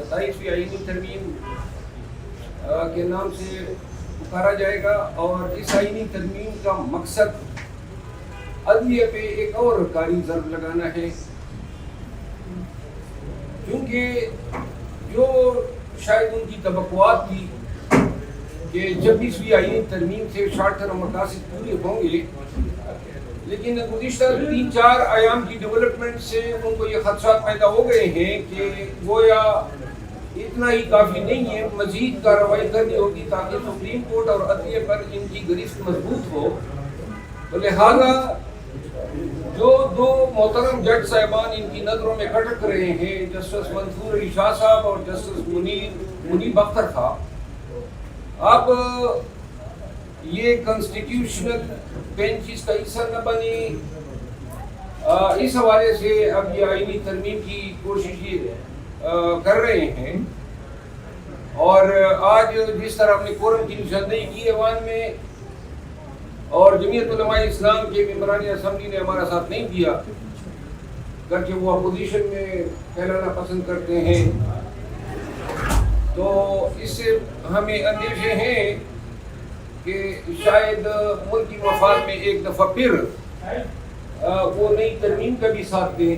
27वीं आईनी तरमीम के नाम से पुकारा जाएगा। और इस आईनी तरमीम का मकसद अदलिया पे एक और कारी ज़र्ब लगाना है, क्योंकि जो शायद उनकी तवक्कुआत थी कि 26वीं आईनी तरमीम से शॉर्ट टर्म मकासद पूरे होंगे, लेकिन गुज़िश्ता 3-4 आयाम की डेवलपमेंट से उनको ये खदशात पैदा हो गए हैं कि गोया इतना ही काफ़ी नहीं है, मज़ीद कार्रवाई करनी होगी ताकि सुप्रीम कोर्ट और अदलिया पर इनकी गिरफ्त मजबूत हो। तो लिहाजा जो 2 मोहतरम जज साहिबान इनकी नज़रों में खटक रहे हैं, जस्टिस मंसूर अली शाह साहब और जस्टिस मुनीब अख्तर था, अब ये कॉन्स्टिट्यूशनल बेंच इसका हिस्सा न बने, इस हवाले से अब ये आईनी तरमीम की कोशिश कर रहे हैं। और आज जिस तरह हमने कोरम की निशानदेही की ऐवान में और जमीयत उलमाए इस्लाम के मेंबरान असम्बली ने हमारा साथ नहीं दिया, करके वो अपोजिशन में फैलाना पसंद करते हैं, तो इससे हमें अंदेशे हैं कि शायद मुल्क की मफाद में एक दफ़ा फिर वो नई तरमीम का भी साथ दें।